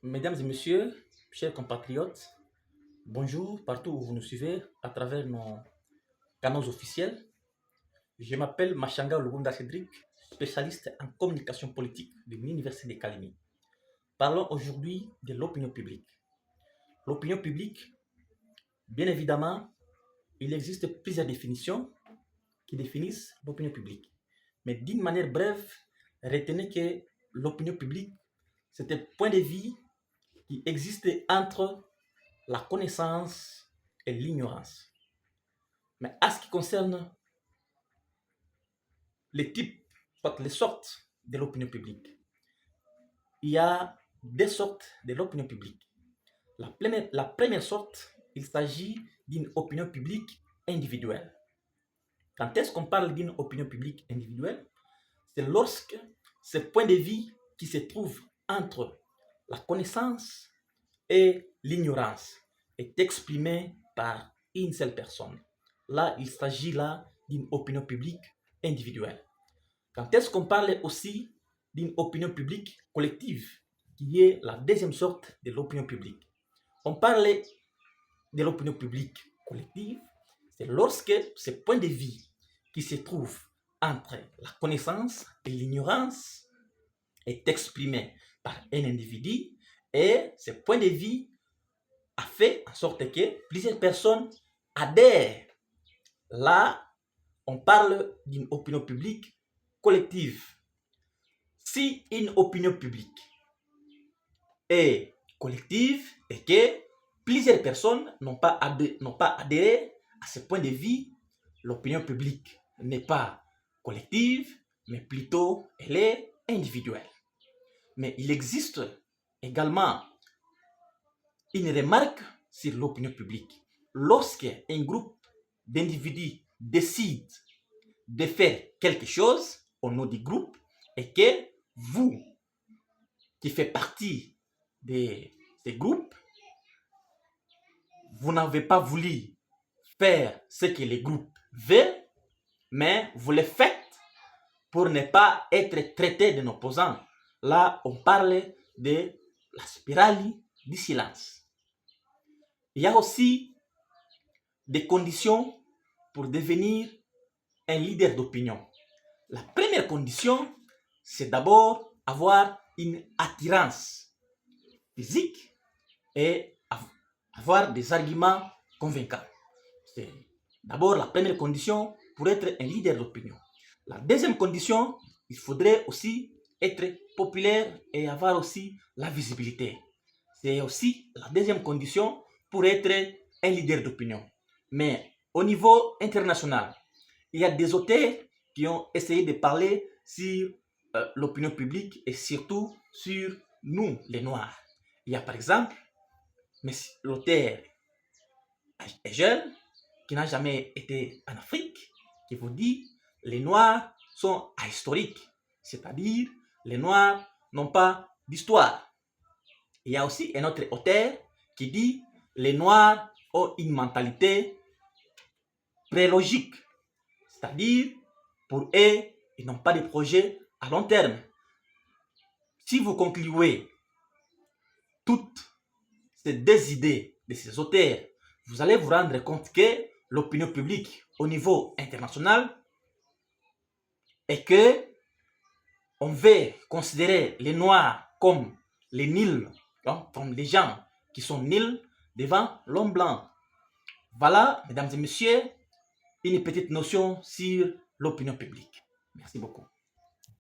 Mesdames et messieurs, chers compatriotes, bonjour partout où vous nous suivez à travers nos canaux officiels. Je m'appelle Machanga Lugunda Cédric, spécialiste en communication politique de l'Université de Calémie. Parlons aujourd'hui de l'opinion publique. L'opinion publique, bien évidemment, il existe plusieurs définitions qui définissent l'opinion publique. Mais d'une manière brève, retenez que l'opinion publique, c'est un point de vue qui existe entre la connaissance et l'ignorance. Mais à ce qui concerne les types, soit les sortes de l'opinion publique, il y a deux sortes de l'opinion publique. La première sorte, il s'agit d'une opinion publique individuelle. Quand est-ce qu'on parle d'une opinion publique individuelle? C'est lorsque ce point de vue qui se trouve entre la connaissance et l'ignorance est exprimé par une seule personne. Là, il s'agit d'une opinion publique individuelle. Quand est-ce qu'on parle aussi d'une opinion publique collective, qui est la deuxième sorte de l'opinion publique? On parle de l'opinion publique collective, c'est lorsque ce point de vue qui se trouve entre la connaissance et l'ignorance est exprimé par un individu et ce point de vue a fait en sorte que plusieurs personnes adhèrent. Là, on parle d'une opinion publique collective. Si une opinion publique est collective et que plusieurs personnes n'ont pas adhéré à ce point de vue, l'opinion publique n'est pas collective, mais plutôt elle est individuelle. Mais il existe également une remarque sur l'opinion publique. Lorsqu'un groupe d'individus décide de faire quelque chose au nom du groupe et que vous, qui faites partie de ce groupe, vous n'avez pas voulu faire ce que le groupe veut, mais vous le faites pour ne pas être traité d'un opposant. Là, on parle de la spirale du silence. Il y a aussi des conditions pour devenir un leader d'opinion. La première condition, c'est d'abord avoir une attirance physique et avoir des arguments convaincants. C'est d'abord la première condition pour être un leader d'opinion. La deuxième condition, il faudrait aussi être populaire et avoir aussi la visibilité. C'est aussi la deuxième condition pour être un leader d'opinion. Mais au niveau international, il y a des auteurs qui ont essayé de parler sur l'opinion publique et surtout sur nous, les Noirs. Il y a par exemple l'auteur est jeune, qui n'a jamais été en Afrique, qui vous dit les Noirs sont ahistoriques, c'est-à-dire les Noirs n'ont pas d'histoire. Il y a aussi un autre auteur qui dit les Noirs ont une mentalité prélogique, c'est-à-dire pour eux, ils n'ont pas de projet à long terme. Si vous concluez toutes ces deux idées de ces auteurs, vous allez vous rendre compte que l'opinion publique au niveau international est que on veut considérer les Noirs comme les nuls, comme les gens qui sont nuls devant l'homme blanc. Voilà, mesdames et messieurs, une petite notion sur l'opinion publique. Merci beaucoup.